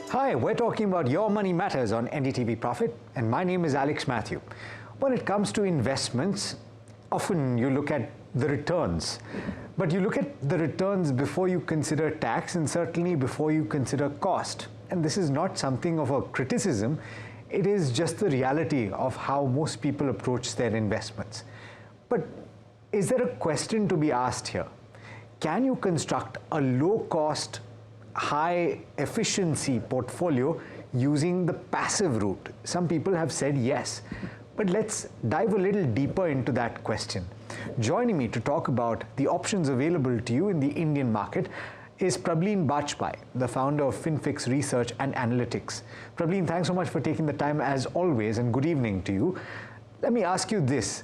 Hi, we're talking about Your Money Matters on NDTV Profit, and my name is Alex Matthew. When it comes to investments, often you look at the returns, but you look at the returns before you consider tax and certainly before you consider cost. And this is not something of a criticism, it is just the reality of how most people approach their investments. But is there a question to be asked here? Can you construct a low-cost, high-efficiency portfolio using the passive route? Some people have said yes, but let's dive a little deeper into that question. Joining me to talk about the options available to you in the Indian market is Prableen Bajpai, the founder of FinFix Research and Analytics. Prableen, thanks so much for taking the time as always, and good evening to you. Let me ask you this.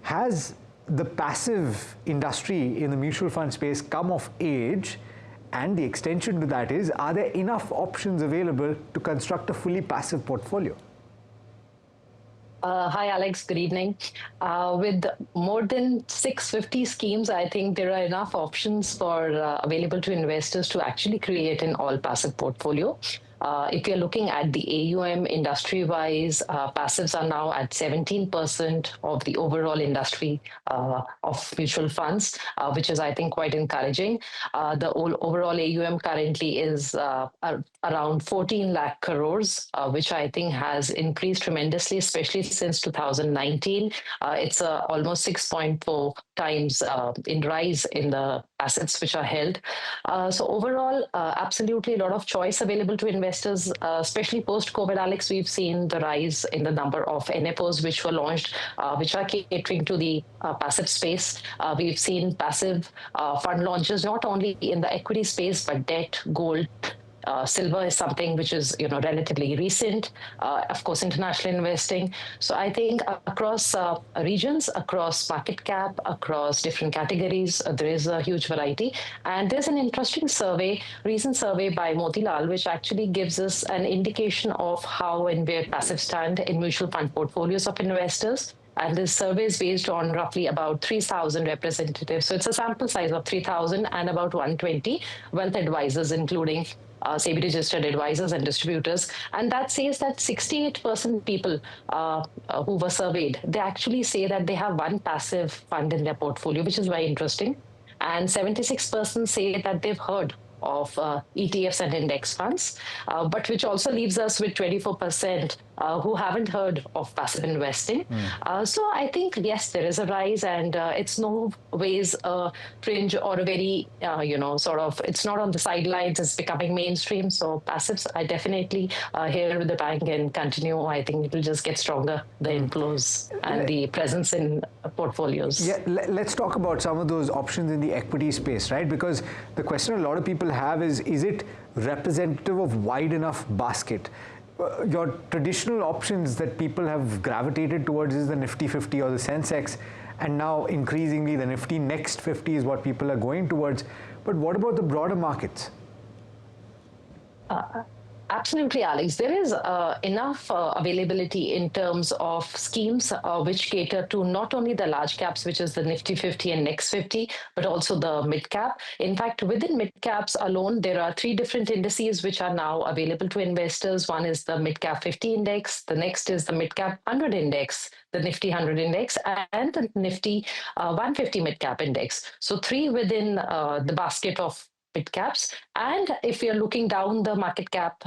Has the passive industry in the mutual fund space come of age? And the extension to that is, are there enough options available to construct a fully passive portfolio? Hi, Alex. Good evening. With more than 650 schemes, I think there are enough options for available to investors to actually create an all-passive portfolio. If you're looking at the AUM industry-wise, passives are now at 17% of the overall industry of mutual funds, which is, I think, quite encouraging. The overall AUM currently is around 14 lakh crores, which I think has increased tremendously, especially since 2019. It's almost 6.4 times in rise in the assets which are held. So overall, absolutely a lot of choice available to investors, especially post-COVID, Alex. We've seen the rise in the number of NFOs which were launched, which are catering to the passive space. We've seen passive fund launches, not only in the equity space, but debt, gold, silver is something which is, relatively recent. Of course, international investing. So I think across regions, across market cap, across different categories, there is a huge variety. And there's an interesting survey, recent survey by Motilal, which actually gives us an indication of how and where passive stand in mutual fund portfolios of investors. And this survey is based on roughly about 3,000 representatives. So it's a sample size of 3,000 and about 120 wealth advisors, including SEBI-registered advisors and distributors. And that says that 68% people who were surveyed, they actually say that they have one passive fund in their portfolio, which is very interesting. And 76% say that they've heard of ETFs and index funds, but which also leaves us with 24% who haven't heard of passive investing. So I think, yes, there is a rise, and it's no ways a fringe or a very, it's not on the sidelines, it's becoming mainstream. So passives, I definitely here with the bank and continue. I think it will just get stronger, the inflows and the presence in portfolios. Yeah, let's talk about some of those options in the equity space, right? Because the question a lot of people have is it representative of wide enough basket? Your traditional options that people have gravitated towards is the Nifty 50 or the Sensex, and now increasingly the Nifty Next 50 is what people are going towards. But what about the broader markets? Absolutely, Alex. There is enough availability in terms of schemes which cater to not only the large caps, which is the Nifty 50 and Next 50, but also the mid cap. In fact, within mid caps alone, there are 3 different indices which are now available to investors. One is the mid cap 50 index. The next is the mid cap 100 index, the Nifty 100 index, and the Nifty 150 mid cap index. So 3 within the basket of mid caps. And if we are looking down the market cap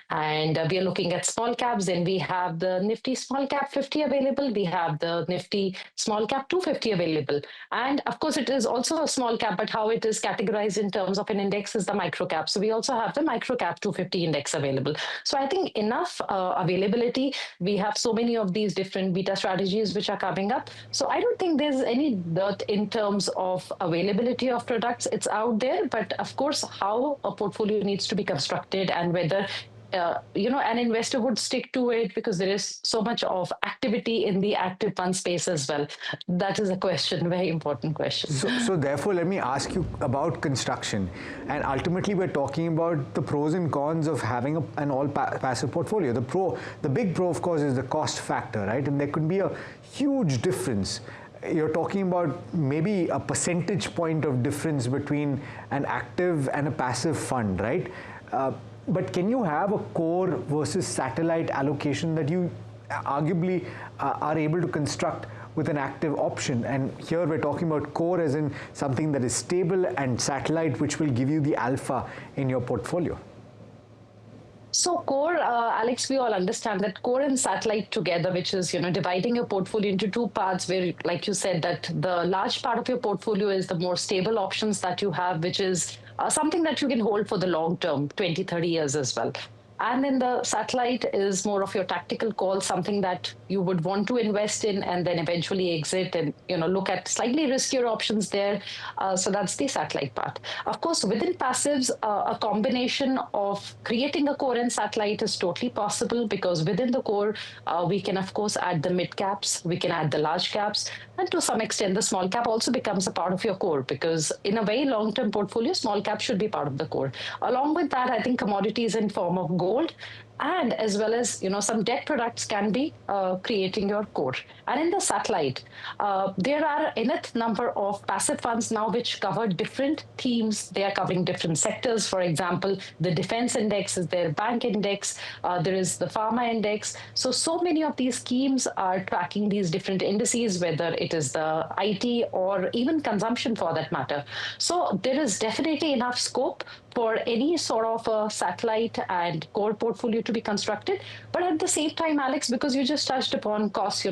and we are looking at small caps, then we have the Nifty Small Cap 50 available. We have the Nifty Small Cap 250 available. And of course, it is also a small cap, but how it is categorized in terms of an index is the micro cap. So we also have the micro cap 250 index available. So I think enough availability. We have so many of these different beta strategies which are coming up. So I don't think there's any dearth in terms of availability of products. It's out there, but of course, how a portfolio needs to be constructed and whether an investor would stick to it, because there is so much of activity in the active fund space as well. That is a question, very important question. So therefore, let me ask you about construction. And ultimately, we're talking about the pros and cons of having an all-passive portfolio. The big pro, of course, is the cost factor, right? And there could be a huge difference. You're talking about maybe a percentage point of difference between an active and a passive fund, right? But can you have a core versus satellite allocation that you arguably are able to construct with an active option? And here we're talking about core as in something that is stable, and satellite which will give you the alpha in your portfolio. So core, Alex, we all understand that core and satellite together, which is, dividing your portfolio into two parts where, like you said, that the large part of your portfolio is the more stable options that you have, which is something that you can hold for the long term, 20, 30 years as well. And then the satellite is more of your tactical call, something that you would want to invest in and then eventually exit and look at slightly riskier options there. So that's the satellite part. Of course, within passives, a combination of creating a core and satellite is totally possible, because within the core, we can, of course, add the mid caps, we can add the large caps, and to some extent, the small cap also becomes a part of your core, because in a very long-term portfolio, small cap should be part of the core. Along with that, I think commodities in form of gold and as well as some debt products can be creating your core. And in the satellite, there are enough number of passive funds now which cover different themes. They are covering different sectors. For example, the defense index is there, bank index, there is the pharma index. So many of these schemes are tracking these different indices, whether it is the IT or even consumption for that matter. So there is definitely enough scope for any sort of a satellite and core portfolio to be constructed. But at the same time, Alex, because you just touched upon costs,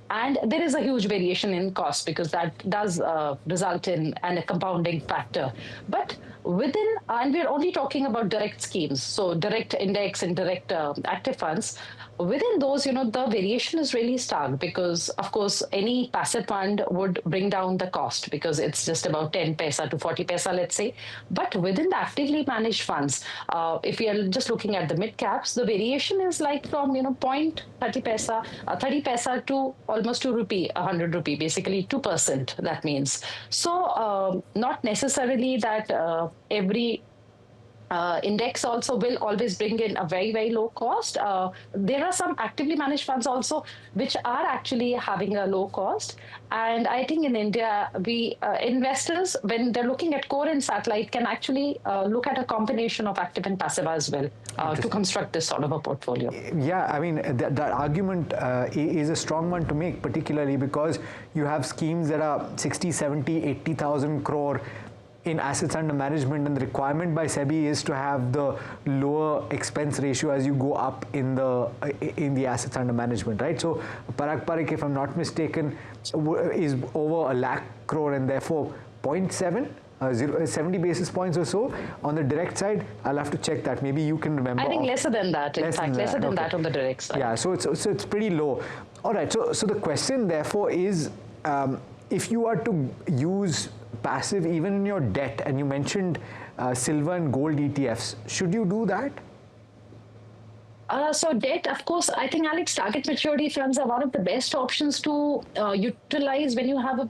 and there is a huge variation in cost, because that does result in a compounding factor. But within, and we're only talking about direct schemes, so direct index and direct active funds, within those, the variation is really stark, because, of course, any passive fund would bring down the cost because it's just about 10 paisa to 40 paisa, let's say. But within the actively managed funds, if we are just looking at the mid caps, the variation is like from, 0.30 paisa, 30 paisa to almost 2 rupee, 100 rupee, basically 2%, that means. So not necessarily that every index also will always bring in a very, very low cost. There are some actively managed funds also which are actually having a low cost. And I think in India, we investors, when they're looking at core and satellite, can actually look at a combination of active and passive as well to construct this sort of a portfolio. Yeah, I mean, that argument is a strong one to make, particularly because you have schemes that are 60, 70, 80,000 crore in assets under management, and the requirement by SEBI is to have the lower expense ratio as you go up in the assets under management, right? So Parag Parikh, if I'm not mistaken, is over 1 lakh crore, and therefore 0.7, 70 basis points or so on the direct side. I'll have to check that. Maybe you can remember. I think lesser than that. In fact, lesser than that on the direct side. Yeah, so it's pretty low. All right. So the question therefore is, if you are to use passive even in your debt, and you mentioned silver and gold ETFs, should you do that? So debt, of course, I think, Alex, target maturity funds are one of the best options to utilize when you have a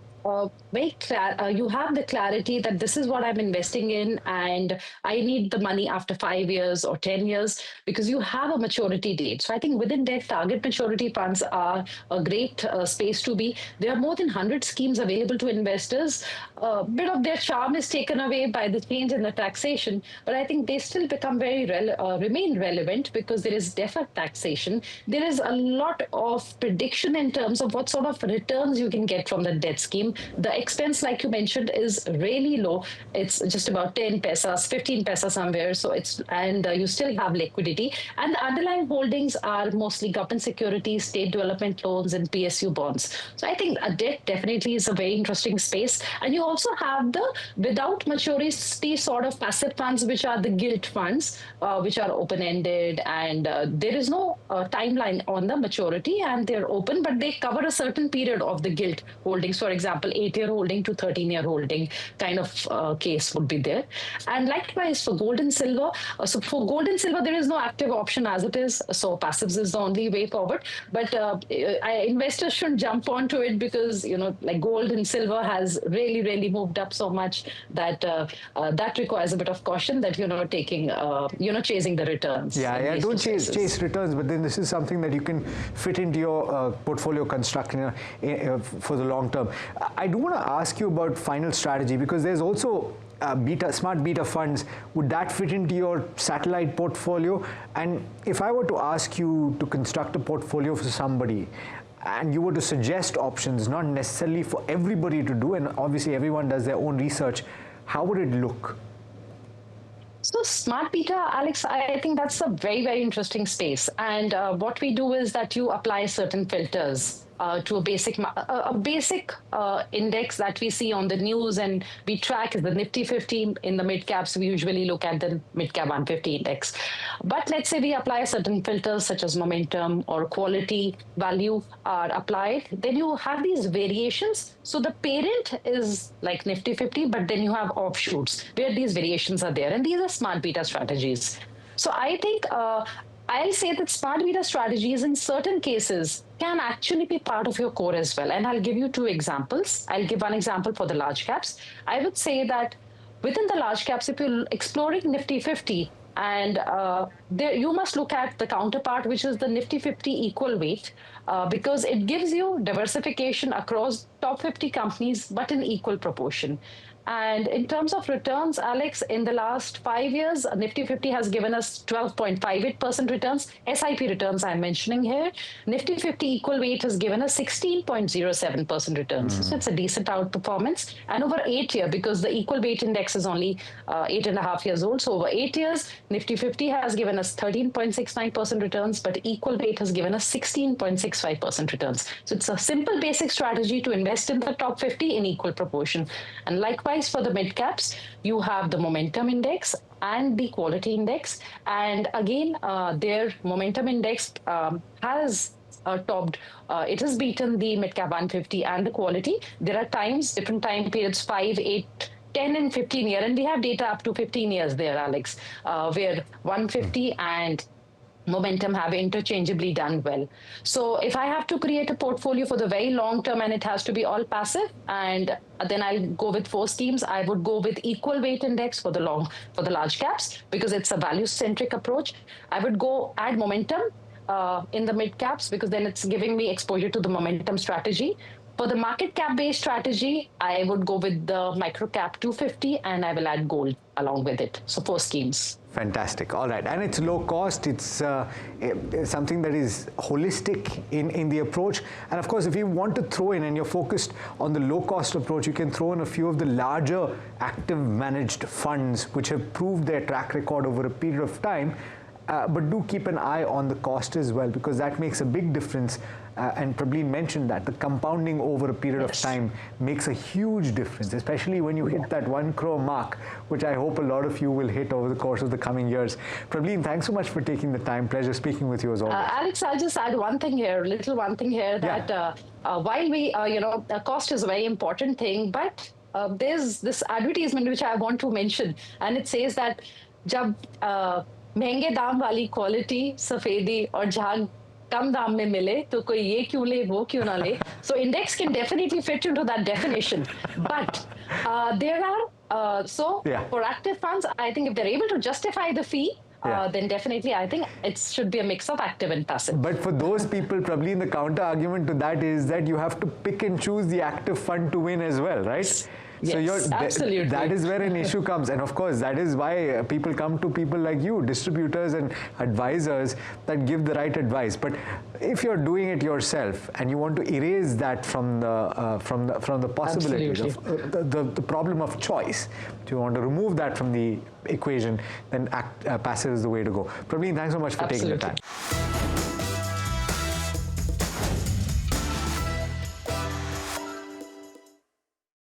you have the clarity that this is what I'm investing in, and I need the money after 5 years or 10 years, because you have a maturity date. So I think within debt, target maturity funds are a great space to be. There are more than 100 schemes available to investors. A bit of their charm is taken away by the change in the taxation, but I think they still become remain relevant, because there is deferred taxation. There is a lot of prediction in terms of what sort of returns you can get from the debt scheme. The expense, like you mentioned, is really low. It's just about 10 pesos, 15 pesos somewhere. So you still have liquidity. And the underlying holdings are mostly government securities, state development loans, and PSU bonds. So I think a debt definitely is a very interesting space. And you also have the without maturity sort of passive funds, which are the gilt funds, which are open-ended, and there is no timeline on the maturity, and they're open, but they cover a certain period of the gilt holdings. For example, 8-year holding to 13-year holding kind of case would be there. And likewise for gold and silver. So for gold and silver, there is no active option as it is. So passives is the only way forward. But investors shouldn't jump onto it, because, like gold and silver has really, really moved up so much that that requires a bit of caution, that you're not taking, chasing the returns. Yeah, don't chase returns, but then this is something that you can fit into your portfolio construction for the long term. I do want to ask you about final strategy, because there's also smart beta funds, would that fit into your satellite portfolio? And if I were to ask you to construct a portfolio for somebody, and you were to suggest options, not necessarily for everybody to do, and obviously everyone does their own research, how would it look? So smart beta, Alex, I think that's a very, very interesting space. And what we do is that you apply certain filters to a basic index that we see on the news and we track is the Nifty 50. In the mid caps, we usually look at the mid cap 150 index. But let's say we apply certain filters such as momentum or quality value are applied. Then you have these variations. So the parent is like Nifty 50, but then you have offshoots where these variations are there. And these are smart beta strategies. So I think I'll say that smart beta strategies in certain cases can actually be part of your core as well. And I'll give you two examples. I'll give one example for the large caps. I would say that within the large caps, if you're exploring Nifty 50, and there you must look at the counterpart, which is the Nifty 50 equal weight, because it gives you diversification across top 50 companies, but in equal proportion. And in terms of returns, Alex, in the last 5 years, Nifty 50 has given us 12.58% returns. SIP returns I'm mentioning here. Nifty 50 equal weight has given us 16.07% returns. So it's a decent outperformance. And over 8 years, because the equal weight index is only 8.5 years old. So over 8 years, Nifty 50 has given us 13.69% returns, but equal weight has given us 16.65% returns. So it's a simple basic strategy to invest in the top 50 in equal proportion. And likewise, for the mid caps, you have the momentum index and the quality index. And again, their momentum index has topped, it has beaten the mid cap 150 and the quality. There are times, different time periods, 5, 8, 10 and 15 years, and we have data up to 15 years there, Alex, where 150 and momentum have interchangeably done well. So if I have to create a portfolio for the very long term and it has to be all passive, and then I'll go with 4 schemes, I would go with equal weight index for the large caps because it's a value centric approach. I would go add momentum in the mid caps because then it's giving me exposure to the momentum strategy. For the market cap based strategy, I would go with the micro cap 250 and I will add gold along with it. So 4 schemes. Fantastic. All right. And it's low cost. It's something that is holistic in the approach. And of course, if you want to throw in and you're focused on the low cost approach, you can throw in a few of the larger active managed funds which have proved their track record over a period of time. But do keep an eye on the cost as well, because that makes a big difference. And Prableen mentioned that the compounding over a period of time makes a huge difference, especially when you hit that 1 crore mark, which I hope a lot of you will hit over the course of the coming years. Prableen, thanks so much for taking the time. Pleasure speaking with you as always. Alex, I'll just add one thing here, that while we, cost is a very important thing, but there's this advertisement which I want to mention, and it says that जब महंगे दाम वाली quality सफेदी और झाग कम दाम में मिले तो कोई ये क्यों ले वो क्यों ना ले. So index can definitely fit into that definition, but there are for active funds, I think if they're able to justify the fee, then definitely I think it should be a mix of active and passive. But for those people, probably the counter argument to that is that you have to pick and choose the active fund to win as well, right? Yes, absolutely. That is where an issue comes. And of course, that is why people come to people like you, distributors and advisors that give the right advice. But if you're doing it yourself and you want to erase that from the possibilities of the problem of choice, if you want to remove that from the equation, then passive is the way to go. Prableen, thanks so much for taking the time.